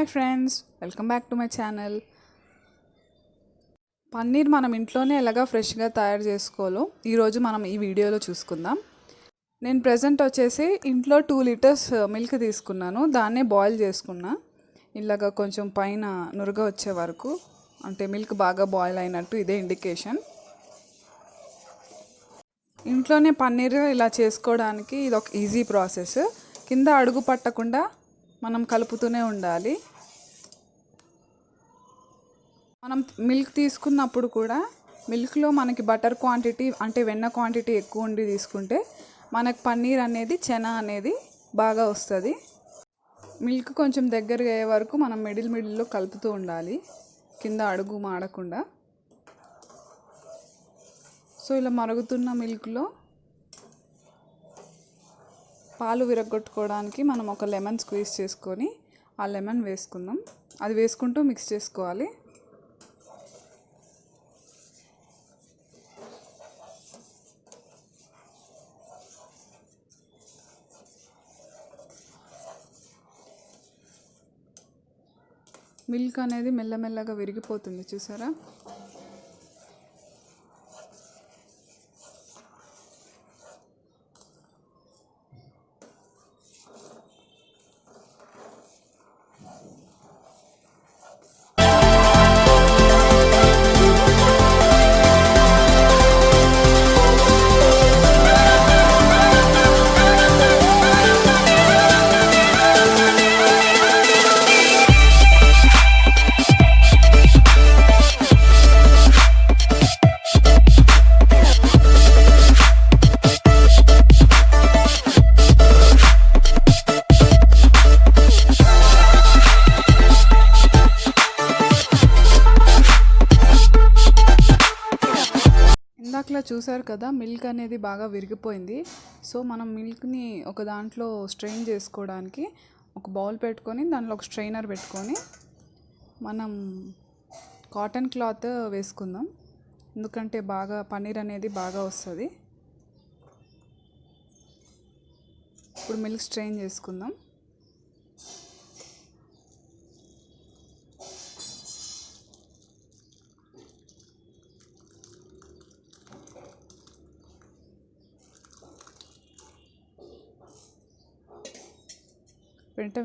Hi friends, welcome back to my channel. Paneer మనం ఇంట్లోనే ఎలాగా ఫ్రెష్గా తయారు చేసుకోవాలో ఈరోజు మనం ఈ వీడియోలో చూసుకుందాం. నేను ప్రెజెంట్ వచ్చేసి ఇంట్లో 2 లీటర్స్ మిల్క్ తీసుకున్నాను. దాన్నే బాయిల్ చేసుకున్నా. ఇలాగా కొంచెం పైన నురగ వచ్చే వరకు, అంటే మిల్క్ బాగా బాయిల్ అయినట్టు ఇదే ఇండికేషన్. ఇంట్లోనే పన్నీర్ ఇలా చేసుకోవడానికి ఇది ఒక ఈజీ ప్రాసెస్. కింద అడుగు పట్టకుండా మనం కలుపుతూనే ఉండాలి. మనం మిల్క్ తీసుకున్నప్పుడు కూడా మిల్క్లో మనకి బటర్ క్వాంటిటీ అంటే వెన్న క్వాంటిటీ ఎక్కువ ఉండి తీసుకుంటే మనకు పన్నీర్ అనేది చెన అనేది బాగా వస్తుంది. మిల్క్ కొంచెం దగ్గరగా అయ్యే వరకు మనం మిడిల్లో కలుపుతూ ఉండాలి, కింద అడుగు మాడకుండా. సో ఇలా మరుగుతున్న మిల్క్లో పాలు విరగొట్టుకోవడానికి మనం ఒక లెమన్ స్క్వీజ్ చేసుకొని ఆ లెమన్ వేసుకుందాం. అది వేసుకుంటూ మిక్స్ చేసుకోవాలి. మిల్క్ అనేది మెల్లమెల్లగా విరిగిపోతుంది, చూసారా? ఇందాకలా చూసారు కదా, మిల్క్ అనేది బాగా విరిగిపోయింది. సో మనం మిల్క్ని ఒక దాంట్లో స్ట్రెయిన్ చేసుకోవడానికి ఒక బౌల్ పెట్టుకొని దాంట్లో ఒక స్ట్రెయినర్ పెట్టుకొని మనం కాటన్ క్లాత్ వేసుకుందాం, ఎందుకంటే బాగా పన్నీర్ అనేది బాగా వస్తుంది. ఇప్పుడు మిల్క్ స్ట్రెయిన్ చేసుకుందాం.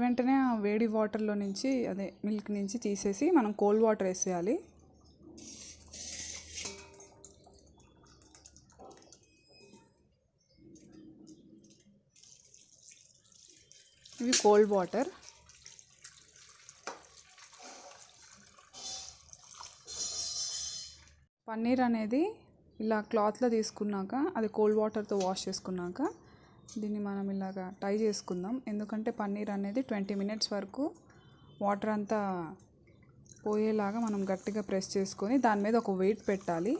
వెంటనే ఆ వేడి వాటర్లో నుంచి అదే మిల్క్ నుంచి తీసేసి మనం కోల్డ్ వాటర్ వేసేయాలి. ఇవి కోల్డ్ వాటర్. పన్నీర్ అనేది ఇలా క్లాత్లో తీసుకున్నాక అది కోల్డ్ వాటర్తో వాష్ చేసుకున్నాక దీన్ని మనం ఇలాగా టై చేసుకుందాం. ఎందుకంటే పన్నీర్ అనేది 20 మినిట్స్ వరకు వాటర్ అంతా పోయేలాగా మనం గట్టిగా ప్రెస్ చేసుకొని దాని మీద ఒక వెయిట్ పెట్టాలి,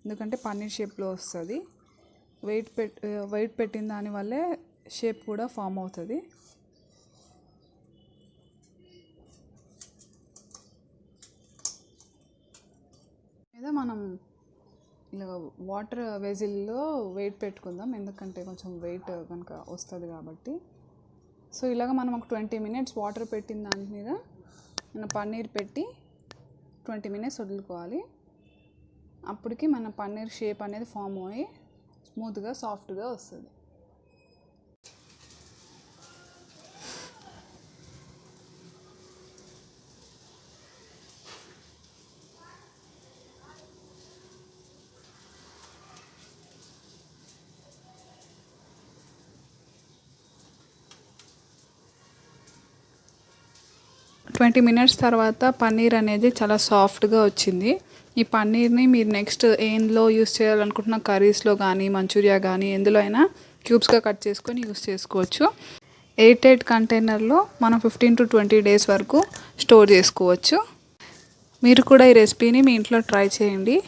ఎందుకంటే పన్నీర్ షేప్లో వస్తుంది. వెయిట్ పెట్టిన దానివల్లే షేప్ కూడా ఫామ్ అవుతుంది. మీద మనం ఇలా వాటర్ వెజిల్లో వెయిట్ పెట్టుకుందాం, ఎందుకంటే కొంచెం వెయిట్ కనుక వస్తుంది కాబట్టి. సో ఇలాగ మనం ఒక 20 మినిట్స్ వాటర్ పెట్టిన దాని మీద మన పన్నీర్ పెట్టి 20 మినిట్స్ వదులుకోవాలి. అప్పటికి మన పన్నీర్ షేప్ అనేది ఫామ్ అయ్యి స్మూత్గా సాఫ్ట్గా వస్తుంది. ట్వంటీ మినిట్స్ తర్వాత పన్నీర్ అనేది చాలా సాఫ్ట్గా వచ్చింది. ఈ పన్నీర్ని మీరు నెక్స్ట్ ఏంలో యూస్ చేయాలనుకుంటున్న కర్రీస్లో కానీ మంచూరియా కానీ ఎందులో అయినా క్యూబ్స్గా కట్ చేసుకొని యూస్ చేసుకోవచ్చు. 8 కంటైనర్లో మనం 15 to 20 డేస్ వరకు స్టోర్ చేసుకోవచ్చు. మీరు కూడా ఈ రెసిపీని మీ ఇంట్లో ట్రై చేయండి.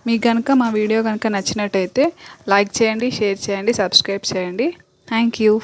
మీకు కనుక మా వీడియో కనుక నచ్చినట్టయితే లైక్ చేయండి, షేర్ చేయండి, సబ్స్క్రైబ్ చేయండి. Thank you.